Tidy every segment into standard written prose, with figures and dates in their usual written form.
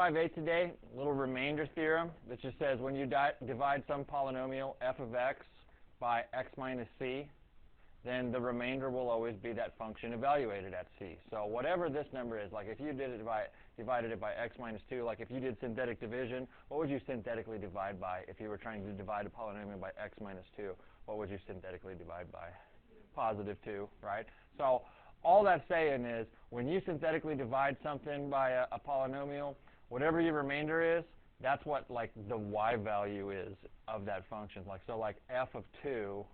5/8 today, a little remainder theorem that just says when you divide some polynomial f of x by x minus c, then the remainder will always be that function evaluated at c. So whatever this number is, like if you divided it by x minus 2, like if you did synthetic division, what would you synthetically divide by? If you were trying to divide a polynomial by x minus 2, what would you synthetically divide by? Positive 2, right? So all that's saying is when you synthetically divide something by a polynomial, whatever your remainder is, that's what like the y value is of that function. Like so like f of 2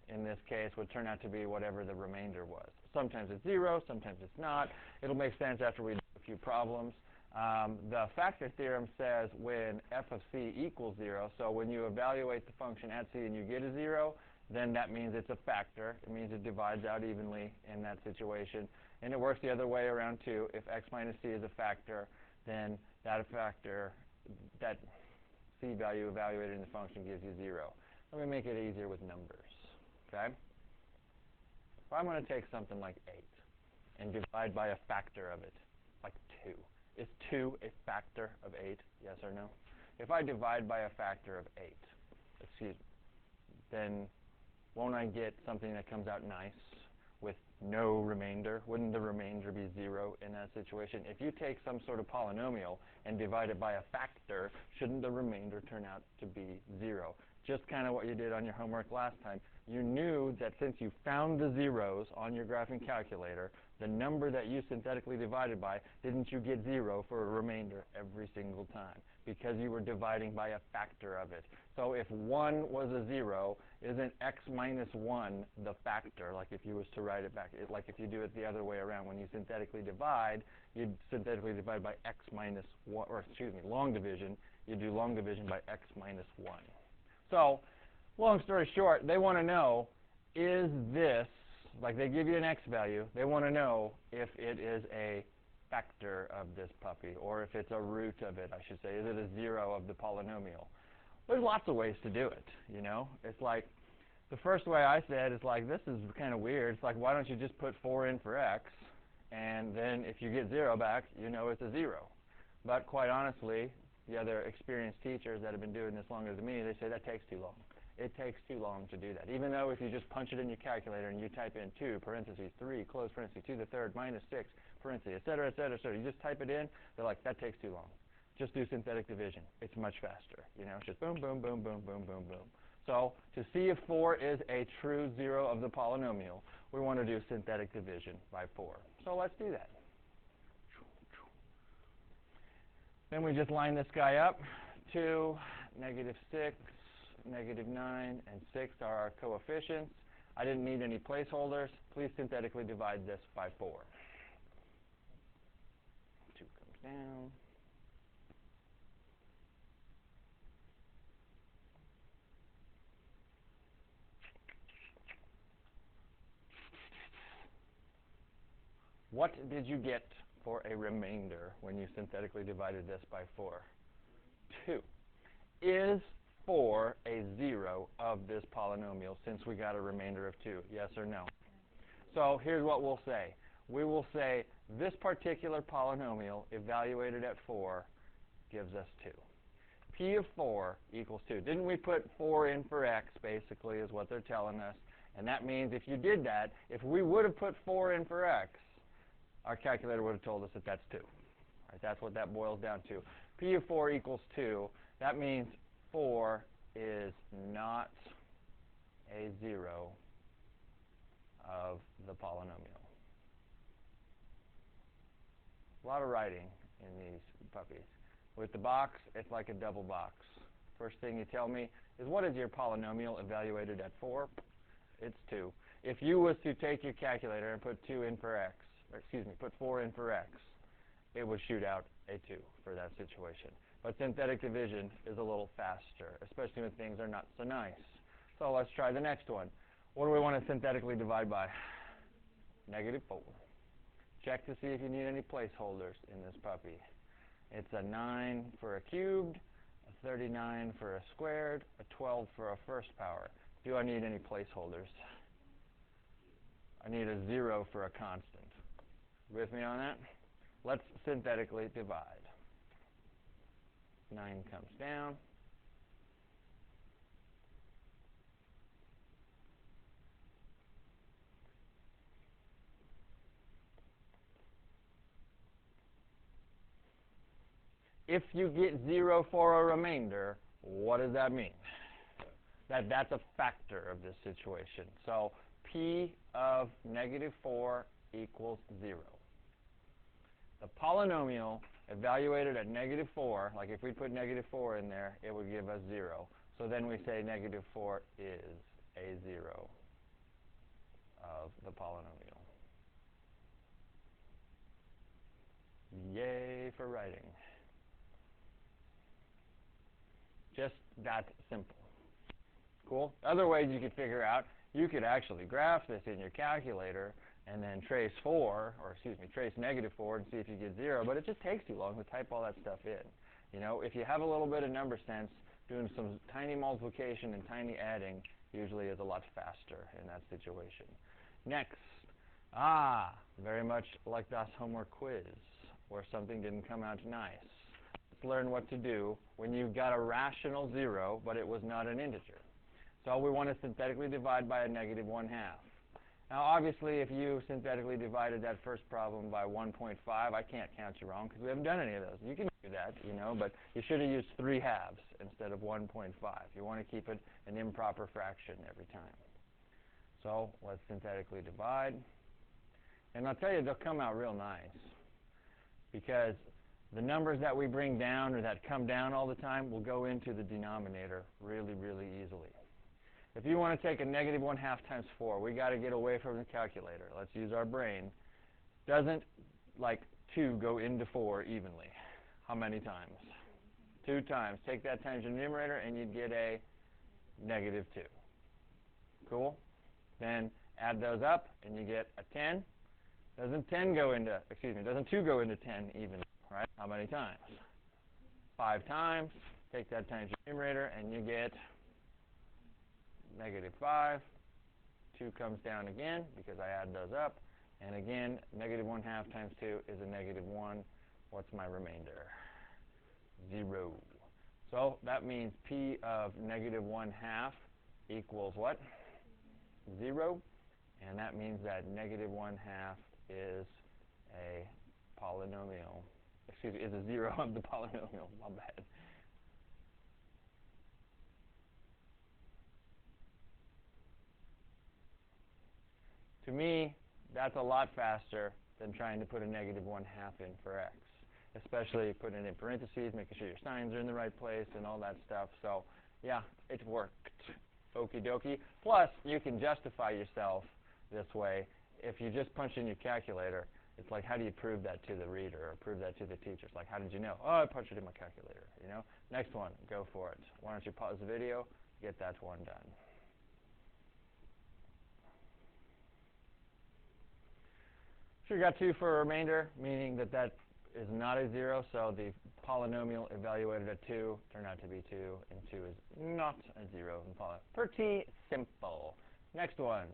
in this case would turn out to be whatever the remainder was. Sometimes it's 0, sometimes it's not. It'll make sense after we do a few problems. The factor theorem says when f of c equals 0, so when you evaluate the function at c and you get a 0, then that means it's a factor. It means it divides out evenly in that situation. And it works the other way around too. If x minus c is a factor, then that factor, that c value evaluated in the function gives you 0. Let me make it easier with numbers. Okay? If I'm going to take something like 8 and divide by a factor of it, like 2. Is 2 a factor of 8? Yes or no? If I divide by a factor of 8, then won't I get something that comes out nice with no remainder? Wouldn't the remainder be 0 in that situation? If you take some sort of polynomial and divide it by a factor, shouldn't the remainder turn out to be 0? Just kind of what you did on your homework last time. You knew that since you found the zeros on your graphing calculator, the number that you synthetically divided by, didn't you get 0 for a remainder every single time? Because you were dividing by a factor of it. So if 1 was a 0, isn't x minus 1 the factor? Like if you was to write it back, like if you do it the other way around, when you synthetically divide, you'd synthetically divide by x minus 1, or excuse me, long division, you do long division by x minus 1. So, long story short, they want to know, is this, like they give you an x value, they want to know if it is a factor of this puppy, or if it's a root of it, I should say. Is it a 0 of the polynomial? There's lots of ways to do it, you know. It's like, the first way I said is like, this is kind of weird. It's like, why don't you just put 4 in for x, and then if you get 0 back, you know it's a 0. But quite honestly, the other experienced teachers that have been doing this longer than me, they say that takes too long. It takes too long to do that. Even though if you just punch it in your calculator and you type in 2, parentheses, 3, close parentheses, 2 to the third, minus 6, parentheses, et cetera, et cetera, et cetera. You just type it in, they're like, that takes too long. Just do synthetic division. It's much faster. You know, it's just boom, boom, boom, boom, boom, boom, boom. So to see if 4 is a true 0 of the polynomial, we want to do synthetic division by 4. So let's do that. Then we just line this guy up. 2, negative 6, negative 9, and 6 are our coefficients. I didn't need any placeholders. Please synthetically divide this by 4. 2 comes down. What did you get for a remainder when you synthetically divided this by 4? 2. Is 4 a 0 of this polynomial since we got a remainder of 2? Yes or no? So here's what we'll say. We will say this particular polynomial evaluated at 4 gives us 2. P of 4 equals 2. Didn't we put 4 in for x, basically, is what they're telling us. And that means if you did that, if we would have put 4 in for x, our calculator would have told us that that's 2. Right, that's what that boils down to. P of 4 equals 2. That means 4 is not a 0 of the polynomial. A lot of writing in these puppies. With the box, it's like a double box. First thing you tell me is, what is your polynomial evaluated at 4? It's 2. If you was to take your calculator and put 2 in for x, or excuse me, put 4 in for x, it would shoot out a 2 for that situation. But synthetic division is a little faster, especially when things are not so nice. So let's try the next one. What do we want to synthetically divide by? Negative 4. Check to see if you need any placeholders in this puppy. It's a 9 for a cubed, a 39 for a squared, a 12 for a first power. Do I need any placeholders? I need a 0 for a constant. With me on that? Let's synthetically divide. 9 comes down. If you get 0 for a remainder, what does that mean? That's a factor of this situation. So p of -4 equals 0. The polynomial evaluated at -4, like if we put -4 in there, it would give us 0. So then we say -4 is a 0 of the polynomial. Yay for writing. Just that simple. Cool? Other ways you could figure out, you could actually graph this in your calculator and then trace trace -4 and see if you get 0, but it just takes too long to type all that stuff in. You know, if you have a little bit of number sense, doing some tiny multiplication and tiny adding usually is a lot faster in that situation. Next, very much like that homework quiz where something didn't come out nice. Let's learn what to do when you've got a rational 0, but it was not an integer. So we want to synthetically divide by a -1/2. Now, obviously, if you synthetically divided that first problem by 1.5, I can't count you wrong because we haven't done any of those. You can do that, you know, but you should have used 3/2 instead of 1.5. You want to keep it an improper fraction every time. So let's synthetically divide. And I'll tell you, they'll come out real nice because the numbers that we bring down or that come down all the time will go into the denominator really, really easily. If you want to take a -1/2 times 4, we got to get away from the calculator. Let's use our brain. Doesn't, like, 2 go into 4 evenly? How many times? 2 times. Take that times your numerator, and you'd get a -2. Cool? Then add those up, and you get a 10. Doesn't 2 go into 10 evenly, right? How many times? 5 times. Take that times your numerator, and you get -5. 2 comes down again because I add those up. And again, -1/2 times 2 is a -1. What's my remainder? 0. So that means p of -1/2 equals what? 0. And that means that -1/2 is a polynomial. Is a 0 of the polynomial. My bad. To me, that's a lot faster than trying to put a -1/2 in for x, especially putting it in parentheses, making sure your signs are in the right place and all that stuff. So, yeah, it worked. Okie dokie. Plus, you can justify yourself this way. If you just punch in your calculator, it's like, how do you prove that to the reader or prove that to the teacher? It's like, how did you know? Oh, I punched it in my calculator, you know? Next one, go for it. Why don't you pause the video, get that one done. So you got 2 for a remainder, meaning that is not a 0, so the polynomial evaluated at 2 turned out to be 2, and 2 is not a 0 in polynomial. Pretty simple. Next one.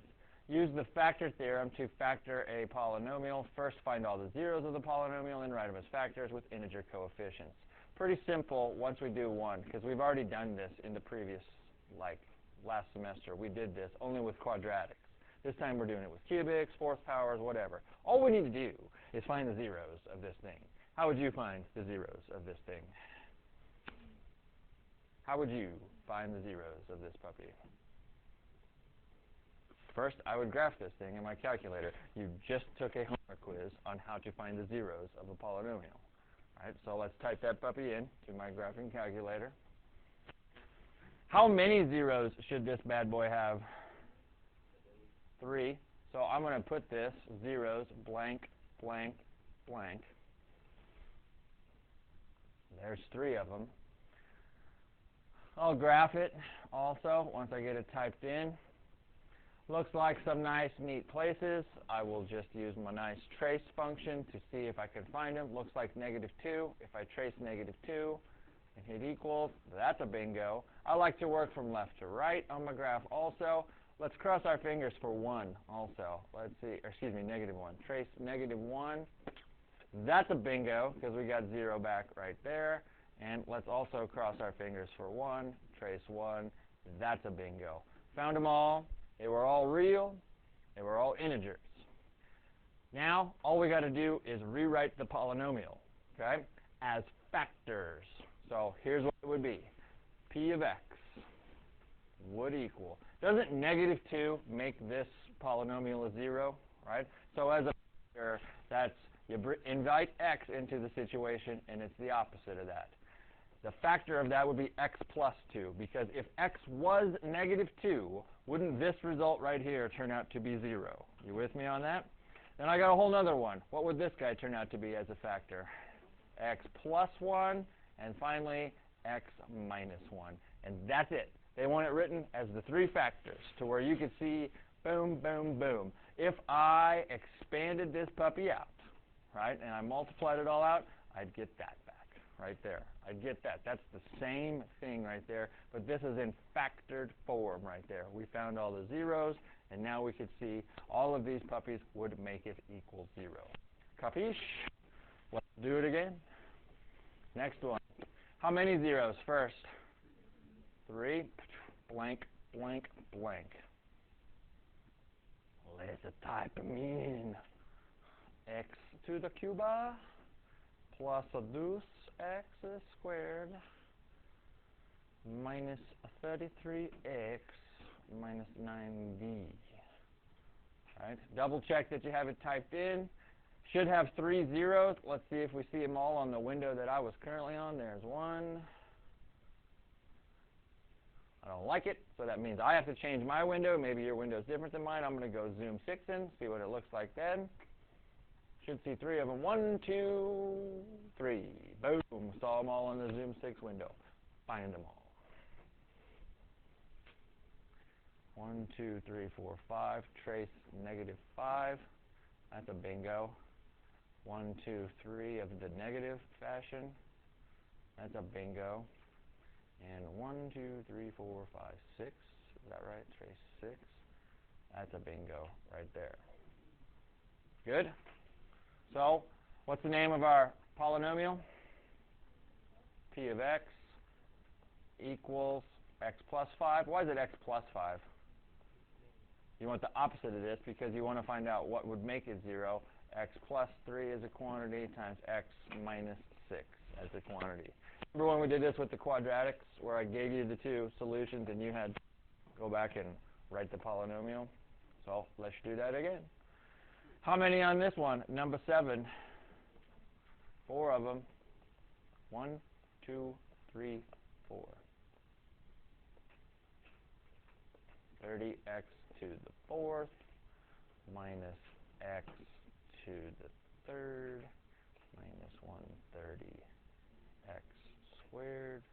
Use the factor theorem to factor a polynomial. First, find all the zeros of the polynomial and write them as factors with integer coefficients. Pretty simple once we do one, because we've already done this in the previous, like last semester. We did this only with quadratics. This time we're doing it with cubics, fourth powers, whatever. All we need to do is find the zeros of this thing. How would you find the zeros of this thing? How would you find the zeros of this puppy? First, I would graph this thing in my calculator. You just took a homework quiz on how to find the zeros of a polynomial. All right, so let's type that puppy in to my graphing calculator. How many zeros should this bad boy have? 3. So I'm going to put this zeros blank, blank, blank. There's 3 of them. I'll graph it also once I get it typed in. Looks like some nice, neat places. I will just use my nice trace function to see if I can find them. Looks like -2. If I trace -2 and hit equals, that's a bingo. I like to work from left to right on my graph also. Let's cross our fingers for 1 also. Let's see, or excuse me, -1. Trace -1. That's a bingo because we got 0 back right there. And let's also cross our fingers for 1, trace 1. That's a bingo. Found them all. They were all real. They were all integers. Now, all we got to do is rewrite the polynomial, okay, as factors. So here's what it would be. P of x would equal. Doesn't negative 2 make this polynomial a 0, right? So as a factor, that's you invite x into the situation, and it's the opposite of that. The factor of that would be x plus 2, because if x was negative 2, wouldn't this result right here turn out to be 0? You with me on that? Then I got a whole other one. What would this guy turn out to be as a factor? X plus 1, and finally x minus 1. And that's it. They want it written as the 3 factors, to where you could see, boom, boom, boom. If I expanded this puppy out, right, and I multiplied it all out, I'd get that back right there. I'd get that. That's the same thing right there, but this is in factored form right there. We found all the zeros, and now we could see all of these puppies would make it equal 0. Capiche? Let's do it again. Next one. How many zeros first? 3, blank, blank, blank. Let's type them in. X to the cuba plus a deuce x squared minus 33x minus 9b. All right, double check that you have it typed in. Should have 3 zeros. Let's see if we see them all on the window that I was currently on. There's 1. I don't like it, so that means I have to change my window. Maybe your window is different than mine. I'm going to go zoom 6 in, see what it looks like then. Should see 3 of them. 1, 2, 3. Boom. Saw them all in the zoom 6 window. Find them all. 1, 2, 3, 4, 5. Trace negative 5. That's a bingo. 1, 2, 3 of the negative fashion. That's a bingo. And 1, 2, 3, 4, 5, 6. Is that right? Trace 6. That's a bingo right there. Good? So, what's the name of our polynomial? P of x equals x plus 5. Why is it x plus 5? You want the opposite of this because you want to find out what would make it 0. X plus 3 is a quantity times x minus 6 as a quantity. Remember when we did this with the quadratics where I gave you the 2 solutions and you had to go back and write the polynomial? So let's do that again. How many on this one? Number 7. 4 of them. 1, 2, 3, 4. 30x to the 4th minus x to the 3rd minus 130x squared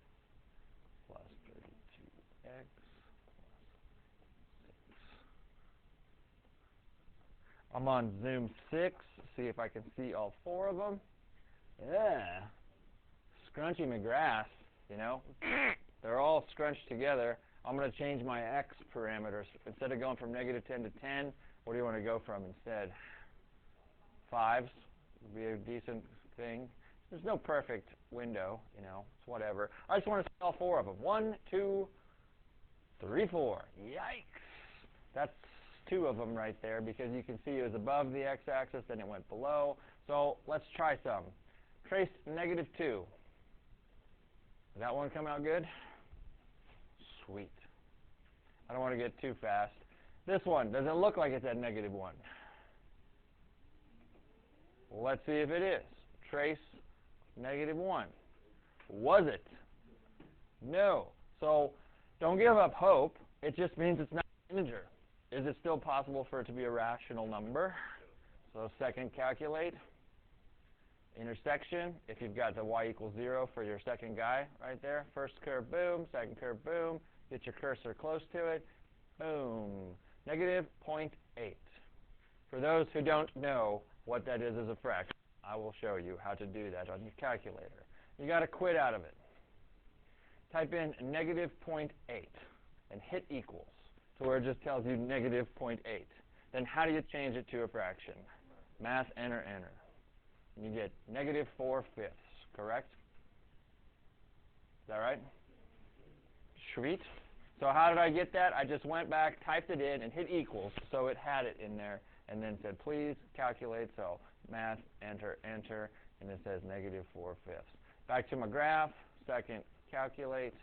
plus 32x plus 6. I'm on zoom 6. See if I can see all 4 of them. Yeah. Scrunchy McGrath, you know. They're all scrunched together. I'm going to change my x parameters. Instead of going from negative 10 to 10, what do you want to go from instead? 5s would be a decent thing. There's no perfect window, you know. It's whatever. I just want to see all 4 of them. 1, 2, 3, 4. Yikes. That's 2 of them right there because you can see it was above the x-axis, then it went below. So let's try some. Trace negative 2. Did that one come out good? Sweet. I don't want to get too fast. This one, does it look like it's at negative 1? Let's see if it is. Trace negative 1. Was it? No. So don't give up hope. It just means it's not an integer. Is it still possible for it to be a rational number? So second calculate. Intersection, if you've got the y equals 0 for your second guy right there. First curve, boom. Second curve, boom. Get your cursor close to it. Boom. Negative 0.8. For those who don't know what that is as a fraction, I will show you how to do that on your calculator. You got to quit out of it. Type in negative 0.8 and hit equals to where it just tells you negative 0.8. Then how do you change it to a fraction? Math, enter, enter. You get negative 4/5, correct? Sweet. So how did I get that? I just went back, typed it in, and hit equals, so it had it in there, and then said, please calculate. So math, enter, enter, and it says -4/5. Back to my graph. Second, calculate.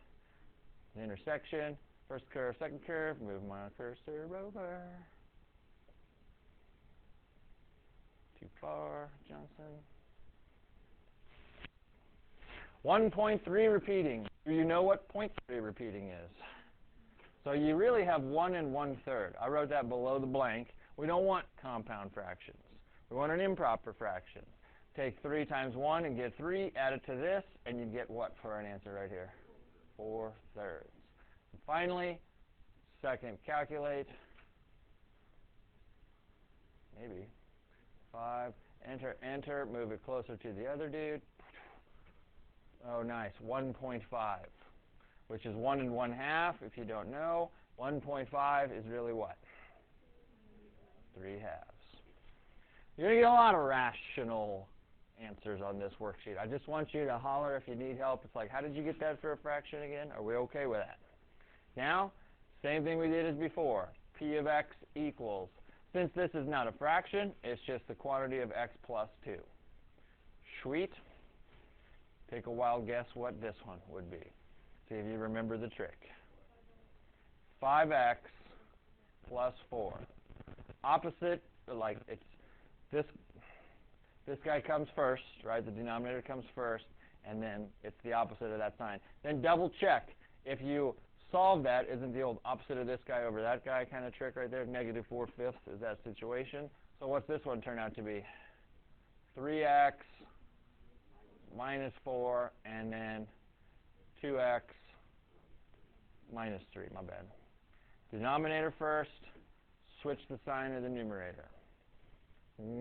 The intersection. First curve, second curve. Move my cursor over. Too far, Johnson. 1.3 repeating. Do you know what 0.3 repeating is? So you really have 1 and 1/3. I wrote that below the blank. We don't want compound fractions. We want an improper fraction. Take 3 times 1 and get 3. Add it to this, and you get what for an answer right here? 4/3. And finally, second, calculate. Maybe. 5. Enter, enter. Move it closer to the other dude. Oh, nice. 1.5, which is 1 1/2. If you don't know, 1.5 is really what? 3/2. You're going to get a lot of rational answers on this worksheet. I just want you to holler if you need help. It's like, how did you get that for a fraction again? Are we okay with that? Now, same thing we did as before. P of x equals. Since this is not a fraction, it's just the quantity of x plus 2. Sweet. Take a wild guess what this one would be. See if you remember the trick. 5x plus 4. Opposite, like it's this guy comes first, right? The denominator comes first, and then it's the opposite of that sign. Then double check. If you solve that, isn't the old opposite of this guy over that guy kind of trick right there? -4/5 is that situation. So what's this one turn out to be? 3x minus 4, and then 2x minus 3, my bad. Denominator first, switch the sign of the numerator.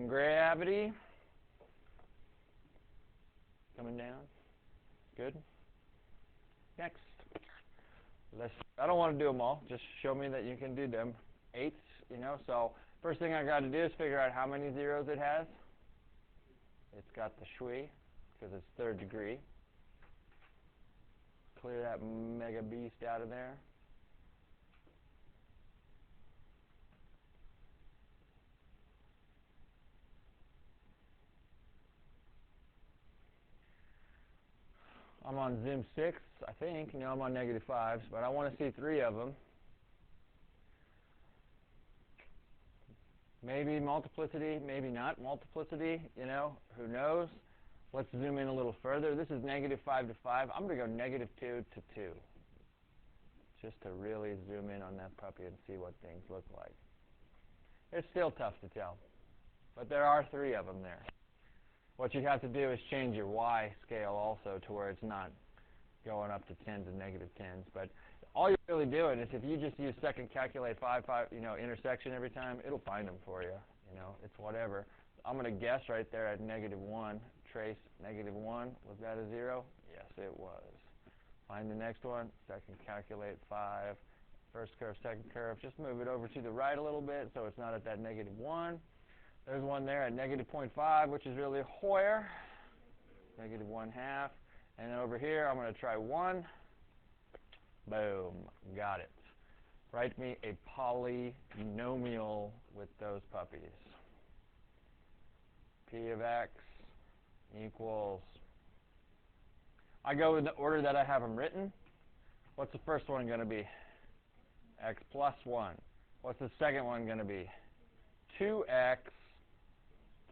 Gravity, coming down, good. Next, I don't want to do them all, just show me that you can do them. 8s, you know, so first thing I got to do is figure out how many zeros it has. It's got the shui, because it's 3rd degree. Clear that mega beast out of there. I'm on Zoom 6, I think. No, I'm on -5s, but I want to see 3 of them. Maybe multiplicity, maybe not multiplicity, you know, who knows? Let's zoom in a little further. This is -5 to 5. I'm going to go -2 to 2, just to really zoom in on that puppy and see what things look like. It's still tough to tell, but there are 3 of them there. What you have to do is change your y scale also to where it's not going up to 10s and -10s. But all you're really doing is if you just use second calculate 5, you know, intersection every time, it'll find them for you. You know, it's whatever. I'm going to guess right there at -1. Trace -1. Was that a 0? Yes, it was. Find the next one. Second calculate 5. First curve, second curve. Just move it over to the right a little bit so it's not at that -1. There's one there at -0.5, which is really where? -1/2. And then over here, I'm going to try 1. Boom. Got it. Write me a polynomial with those puppies. P of x equals. I go in the order that I have them written. What's the first one going to be? X plus 1. What's the second one going to be? 2x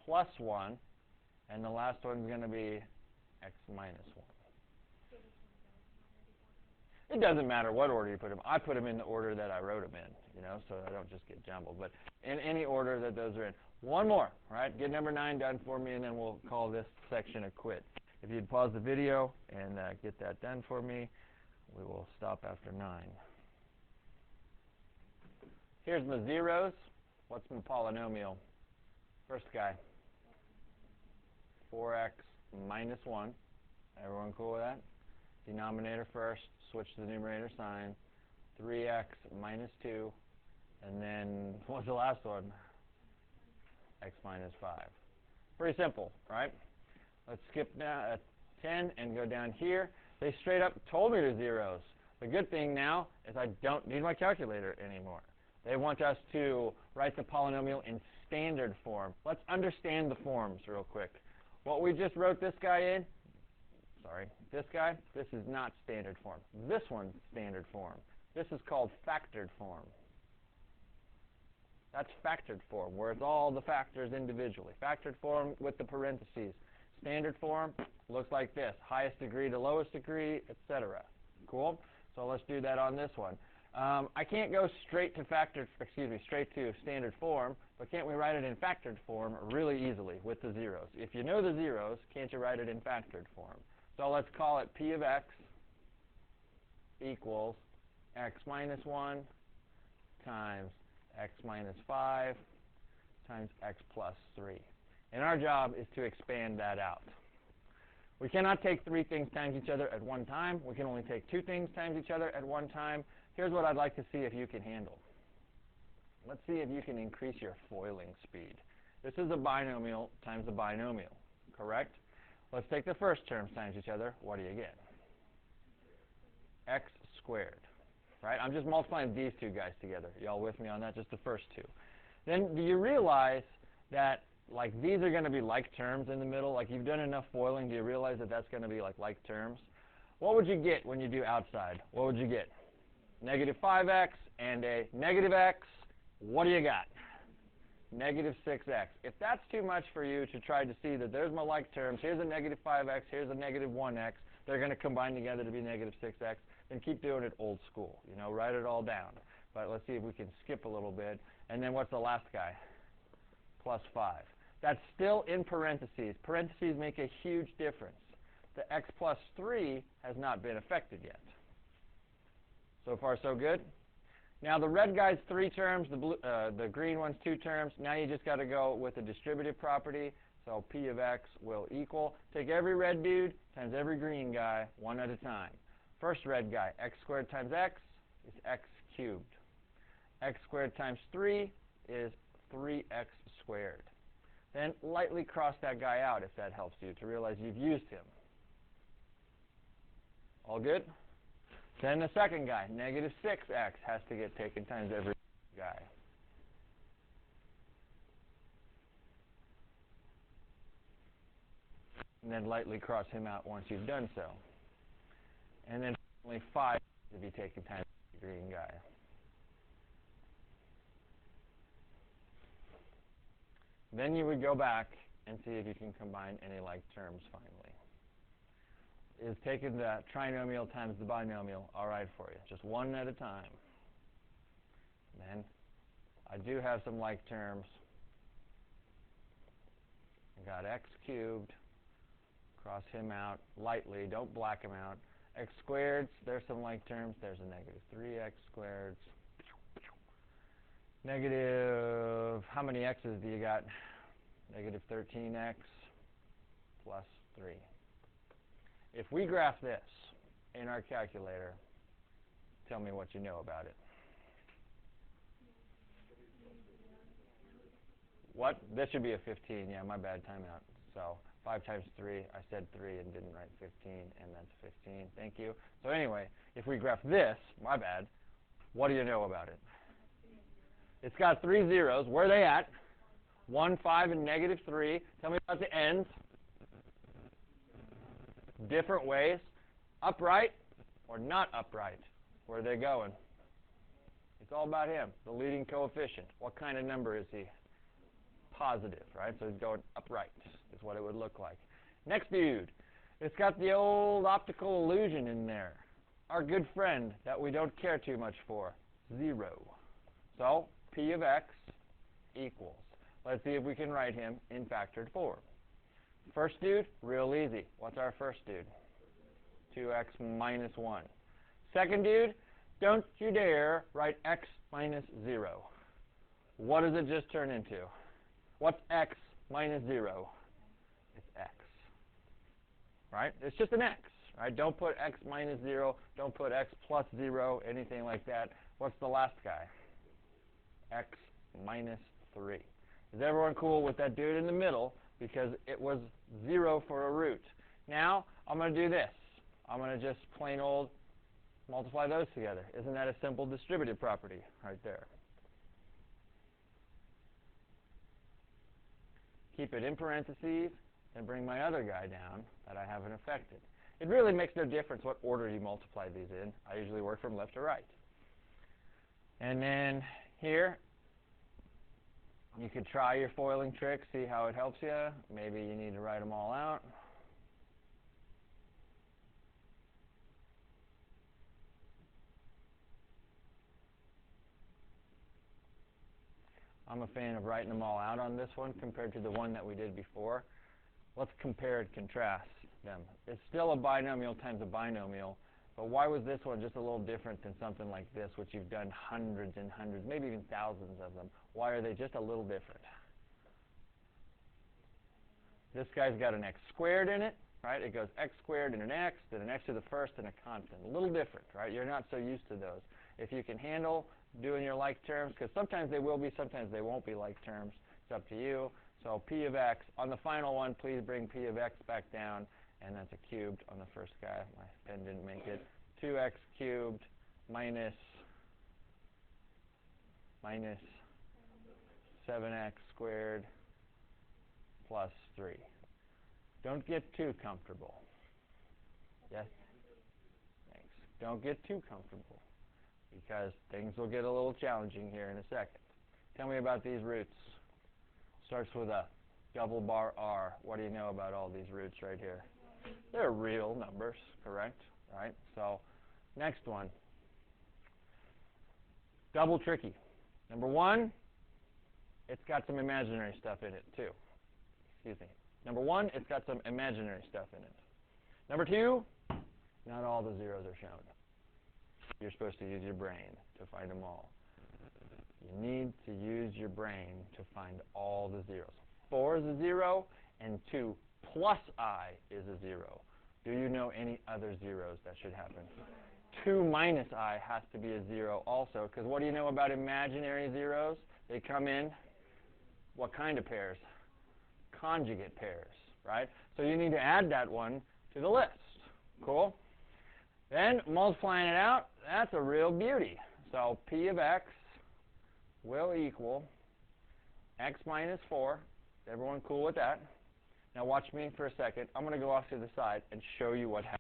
plus 1, and the last one's going to be x minus 1. It doesn't matter what order you put them. I put them in the order that I wrote them in, you know, so I don't just get jumbled. But in any order that those are in. One more, right? Get number 9 done for me, and then we'll call this section a quit. If you'd pause the video and get that done for me, we will stop after 9. Here's my zeros. What's my polynomial? First guy. 4x minus 1. Everyone cool with that? Denominator first, switch the numerator sign. 3x minus 2. And then, what's the last one? X minus 5. Pretty simple, right? Let's skip down at 10 and go down here. They straight up told me they're zeros. The good thing now is I don't need my calculator anymore. They want us to write the polynomial in standard form. Let's understand the forms real quick. What we just wrote this guy in, this guy, this is not standard form. This one's standard form. This is called factored form. That's factored form, where it's all the factors individually. Factored form with the parentheses. Standard form looks like this, highest degree to lowest degree, etc. Cool? So let's do that on this one. I can't go straight to straight to standard form, but can't we write it in factored form really easily with the zeros? If you know the zeros, can't you write it in factored form? So let's call it P of x equals x minus 1 times x minus 5 times x plus 3. And our job is to expand that out. We cannot take 3 things times each other at one time. We can only take 2 things times each other at one time. Here's what I'd like to see if you can handle. Let's see if you can increase your foiling speed. This is a binomial times a binomial, correct? Let's take the first terms times each other. What do you get? X squared, right? I'm just multiplying these 2 guys together. Y'all with me on that? Just the first 2. Then do you realize that like these are going to be like terms in the middle? Like you've done enough foiling, do you realize that that's going to be like terms? What would you get when you do outside? What would you get? Negative 5x and a negative x. What do you got? Negative 6x. If that's too much for you to try to see that there's my like terms, here's a negative 5x, here's a negative 1x, they're going to combine together to be negative 6x, then keep doing it old school. You know, write it all down. But let's see if we can skip a little bit. And then what's the last guy? Plus 5. That's still in parentheses. Parentheses make a huge difference. The x plus 3 has not been affected yet. So far, so good? Now, the red guy's 3 terms, the green one's 2 terms. Now you just got to go with the distributive property. So P of x will equal, take every red dude times every green guy one at a time. First red guy, x squared times x is x cubed. X squared times 3 is 3x squared. Then lightly cross that guy out if that helps you to realize you've used him. All good? Then the second guy, negative 6x, has to get taken times every guy. And then lightly cross him out once you've done so. And then finally 5 has to be taken times the green guy. Then you would go back and see if you can combine any like terms finally. Is taking the trinomial times the binomial all right for you? Just one at a time. Then I do have some like terms. I got x cubed. Cross him out lightly. Don't black him out. X squared, there's some like terms. There's a negative 3x squared. Negative, how many x's do you got? Negative 13x plus 3. If we graph this in our calculator, tell me what you know about it. What? This should be a 15. Yeah, my bad, timeout. So 5 times 3, I said 3 and didn't write 15, and that's 15. Thank you. So anyway, if we graph this, my bad, what do you know about it? It's got 3 zeros. Where are they at? 1, 5, and negative 3. Tell me about the ends. Different ways. Upright or not upright? Where are they going? It's all about him, the leading coefficient. What kind of number is he? Positive, right? So it's going upright is what it would look like. Next dude. It's got the old optical illusion in there. Our good friend that we don't care too much for. 0. So P of x equals. Let's see if we can write him in factored form. First dude, real easy. What's our first dude? 2x minus 1. Second dude, don't you dare write x minus 0. What does it just turn into? What's x minus 0? It's x. Right? It's just an x. Right? Don't put x minus 0. Don't put x plus 0, anything like that. What's the last guy? X minus 3. Is everyone cool with that dude in the middle? Because it was 0 for a root. Now, I'm going to do this. I'm going to just plain old Multiply those together. Isn't that a simple distributive property right there? Keep it in parentheses and bring my other guy down that I haven't affected. It really makes no difference what order you multiply these in. I usually work from left to right. And then here, you could try your foiling trick, see how it helps you. Maybe you need to write them all out. I'm a fan of writing them all out on this one compared to the one that we did before. Let's compare and contrast them. It's still a binomial times a binomial, but why was this one just a little different than something like this, which you've done hundreds and hundreds, maybe even thousands of them? Why are they just a little different? This guy's got an x squared in it, right? It goes x squared and an x, then an x to the first and a constant. A little different, right? You're not so used to those. If you can handle doing your like terms, because sometimes they will be, sometimes they won't be like terms. It's up to you. So p of x, on the final one, please bring p of x back down, and that's a cubed on the first guy. My pen didn't make it. 2x cubed minus 7x squared plus 3. Don't get too comfortable. Yes? Thanks. Don't get too comfortable, because things will get a little challenging here in a second. Tell me about these roots. Starts with a double bar r. What do you know about all these roots right here? They're real numbers, correct? Right? So next one. Double tricky. Number one, it's got some imaginary stuff in it too. Excuse me. Number one, it's got some imaginary stuff in it. Number two, not all the zeros are shown. You're supposed to use your brain to find them all. You need to use your brain to find all the zeros. 4 is a 0, and 2 plus I is a 0. Do you know any other zeros that should happen? 2 minus I has to be a 0 also, because what do you know about imaginary zeros? They come in what kind of pairs? Conjugate pairs, right? So you need to add that one to the list. Cool? Then multiplying it out, that's a real beauty. So p of x will equal x minus 4. Is everyone cool with that? Now watch me for a second. I'm going to go off to the side and show you what happens.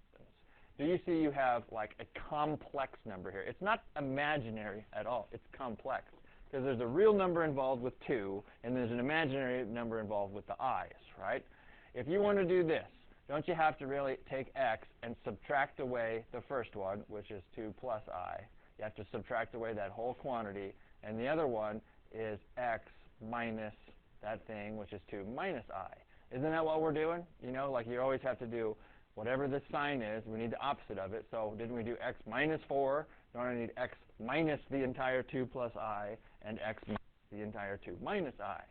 Do you see you have like a complex number here? It's not imaginary at all. It's complex, because there's a real number involved with 2, and there's an imaginary number involved with the i's, right? If you want to do this, don't you have to really take x and subtract away the first one, which is 2 plus I? You have to subtract away that whole quantity, and the other one is x minus that thing, which is 2 minus I. Isn't that what we're doing? You know, like you always have to do whatever the sign is, we need the opposite of it. So didn't we do x minus 4? Don't I need x minus the entire 2 plus I, and x minus the entire 2 minus I?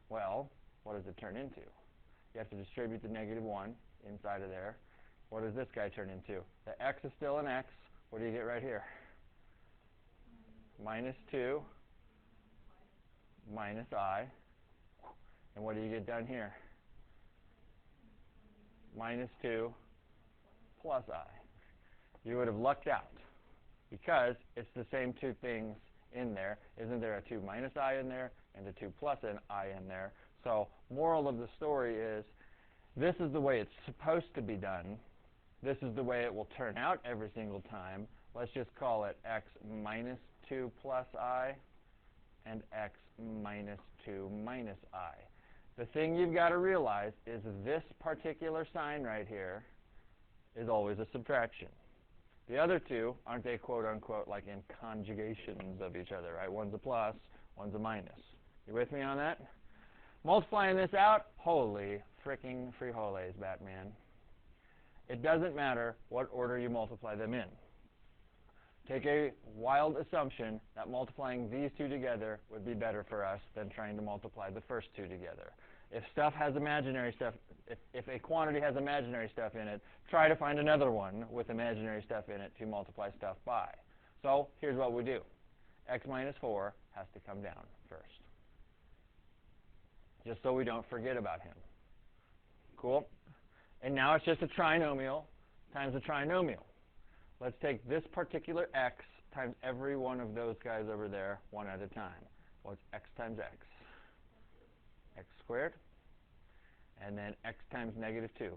Well, what does it turn into? You have to distribute the negative 1 inside of there. What does this guy turn into? The x is still an x. What do you get right here? Minus 2 minus I. And what do you get down here? Minus 2 plus I. You would have lucked out, because it's the same two things in there. Isn't there a 2 minus I in there and a 2 plus an I in there? So moral of the story is, this is the way it's supposed to be done. This is the way it will turn out every single time. Let's just call it x minus 2 plus I and x minus 2 minus I. The thing you've got to realize is this particular sign right here is always a subtraction. The other two, aren't they quote unquote like in conjugations of each other, right? One's a plus, one's a minus. You with me on that? Multiplying this out, holy fricking frijoles, Batman. It doesn't matter what order you multiply them in. Take a wild assumption that multiplying these two together would be better for us than trying to multiply the first two together. If stuff has imaginary stuff, if a quantity has imaginary stuff in it, try to find another one with imaginary stuff in it to multiply stuff by. So here's what we do. X minus 4 has to come down first, just so we don't forget about him. Cool? And now it's just a trinomial times a trinomial. let's take this particular x times every one of those guys over there one at a time. Well, it's x times x. X squared. And then x times negative 2.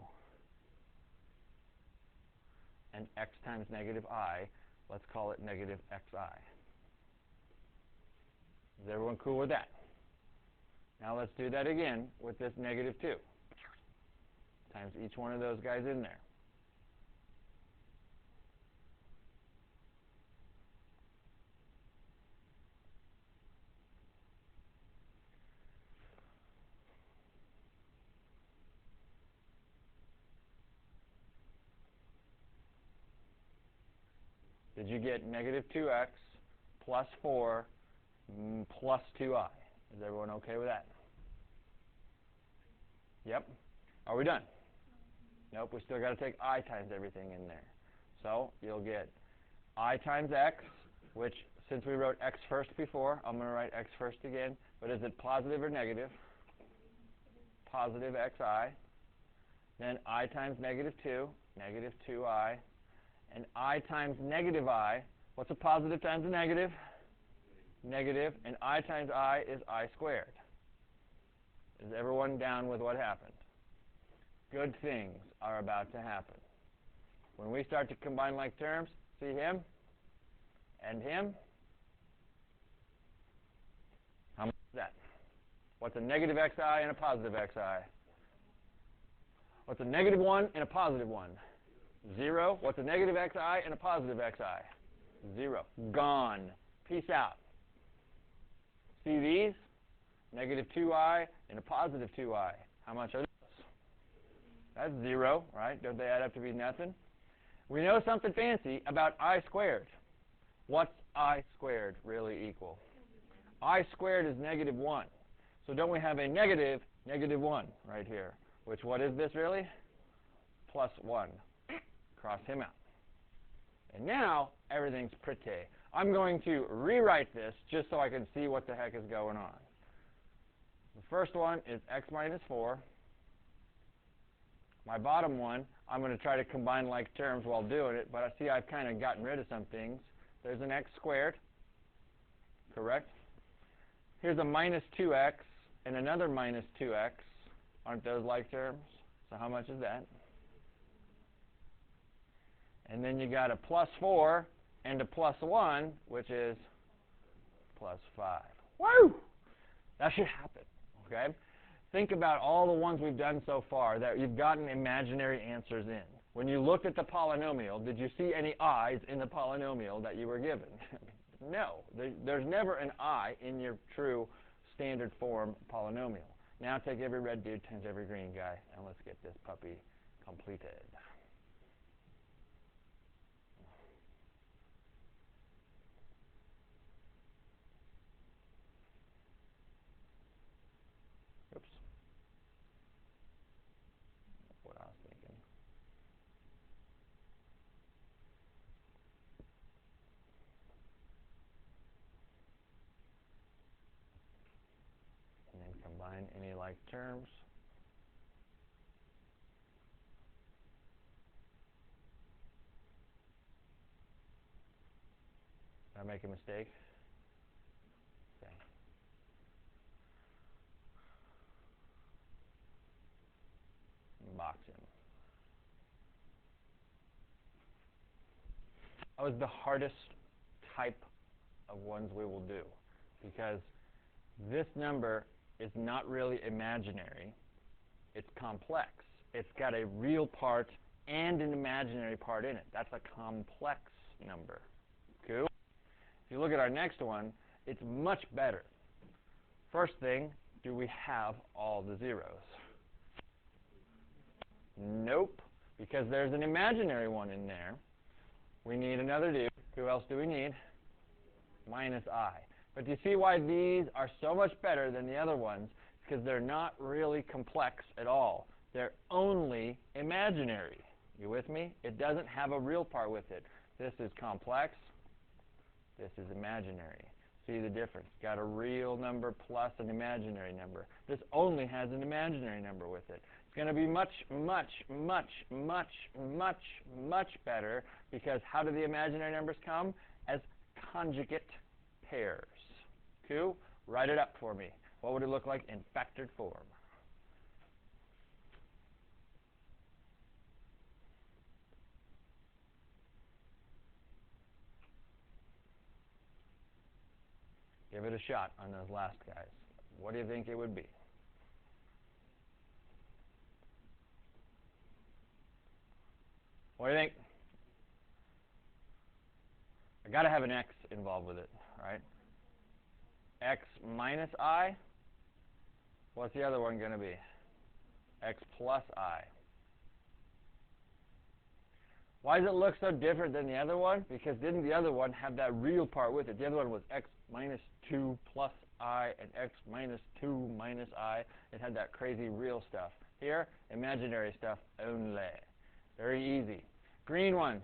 And x times negative I, let's call it negative xi. Is everyone cool with that? Now let's do that again with this negative 2 times each one of those guys in there. Did you get negative 2x plus 4 plus 2i? Is everyone okay with that? Yep. Are we done? Nope, we still got to take I times everything in there. So you'll get I times x, which since we wrote x first before, I'm going to write x first again. But is it positive or negative? Positive xi. Then I times negative 2, negative 2i. And I times negative I, what's a positive times a negative? Negative. And I times I is I squared. Is everyone down with what happened? Good things are about to happen. When we start to combine like terms, see him and him. How much is that? What's a negative xi and a positive xi? What's a negative 1 and a positive 1? 0. What's a negative xi and a positive xi? 0. Gone. Peace out. See these? Negative 2i and a positive 2i. How much are those? That's 0, right? Don't they add up to be nothing? We know something fancy about I squared. What's I squared really equal? I squared is negative 1. So don't we have a negative 1 right here? Which, what is this really? Plus 1. Cross him out. And now, everything's pretty. I'm going to rewrite this just so I can see what the heck is going on. The first one is x minus 4. My bottom one, I'm going to try to combine like terms while doing it, but I see I've kind of gotten rid of some things. There's an x squared, correct? Here's a minus 2x and another minus 2x. Aren't those like terms? So how much is that? And then you got a plus 4 and a plus 1, which is plus 5. Woo! That should happen, okay? Think about all the ones we've done so far that you've gotten imaginary answers in. When you looked at the polynomial, did you see any i's in the polynomial that you were given? No. There's never an I in your true standard form polynomial. Now take every red dude times every green guy, and let's get this puppy completed. Oops. That's what I was thinking. And then combine any like terms. Did I make a mistake? Okay. Box him. That was the hardest type of ones we will do, because this number is not really imaginary. It's complex. It's got a real part and an imaginary part in it. That's a complex number. Cool? If you look at our next one, it's much better. First thing, do we have all the zeros? Nope, because there's an imaginary one in there. We need another dude. Who else do we need? Minus I. But do you see why these are so much better than the other ones? Because they're not really complex at all. They're only imaginary. You with me? It doesn't have a real part with it. This is complex. This is imaginary. See the difference? Got a real number plus an imaginary number. This only has an imaginary number with it. It's going to be much, much, much, much, much, much better, because how do the imaginary numbers come? As conjugate pairs. Cool? Write it up for me. What would it look like in factored form? Give it a shot on those last guys. What do you think it would be? What do you think? I got to have an x involved with it, right? X minus I. What's the other one going to be? X plus I. Why does it look so different than the other one? Because didn't the other one have that real part with it? The other one was x minus 2 plus I and x minus 2 minus I. It had that crazy real stuff. Here, imaginary stuff only. Very easy. Green ones,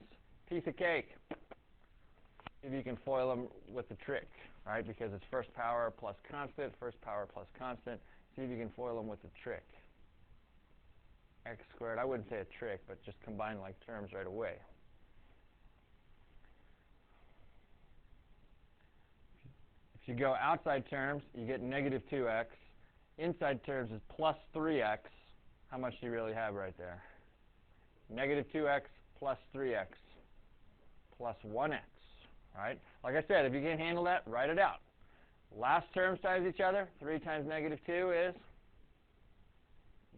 piece of cake. See if you can foil them with the trick, right? Because it's first power plus constant, first power plus constant. See if you can foil them with the trick. X squared, I wouldn't say a trick, but just combine like terms right away. If you go outside terms, you get negative 2x. Inside terms is plus 3x. How much do you really have right there? Negative 2x plus 3x plus 1x, right? Like I said, if you can't handle that, write it out. Last terms times each other. 3 times negative 2 is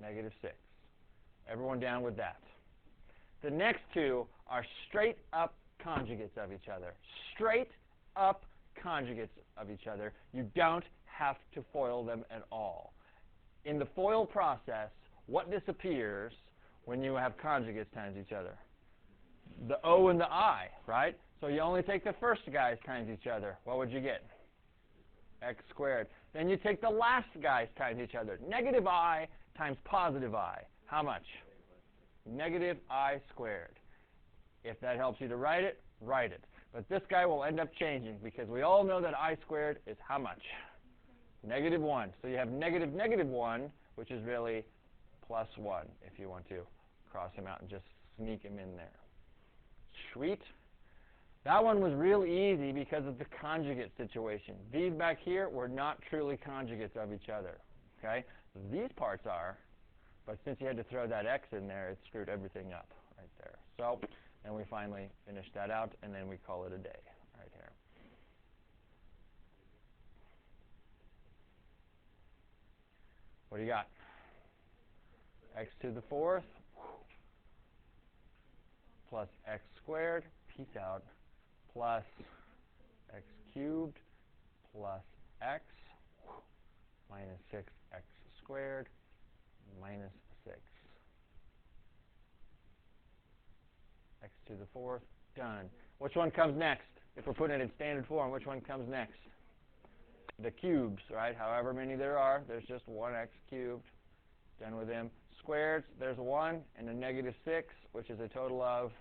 negative 6. Everyone down with that? The next two are straight up conjugates of each other. Straight up conjugates of each other. You don't have to FOIL them at all. In the FOIL process, what disappears when you have conjugates times each other? The O and the I, right? So you only take the first guys times each other. What would you get? X squared. Then you take the last guys times each other. Negative I times positive I. How much? Negative I squared. If that helps you to write it, write it. But this guy will end up changing, because we all know that I squared is how much? Negative 1. So you have negative negative 1, which is really plus 1, if you want to cross him out and just sneak him in there. Sweet. That one was real easy because of the conjugate situation. These back here were not truly conjugates of each other. Okay? These parts are, but since you had to throw that x in there, it screwed everything up right there. So then we finally finish that out, and then we call it a day right here. What do you got? X to the 4th plus x squared, peace out, plus x cubed plus x minus 6x squared minus 6. X to the 4th, done. Which one comes next? If we're putting it in standard form, which one comes next? The cubes, right? However many there are, there's just 1x cubed. Done with them. Squareds, there's 1 and a negative 6, which is a total of,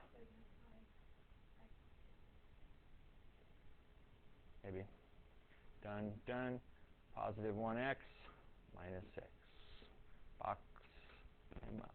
maybe, done, done, positive 1x minus 6. Box him up.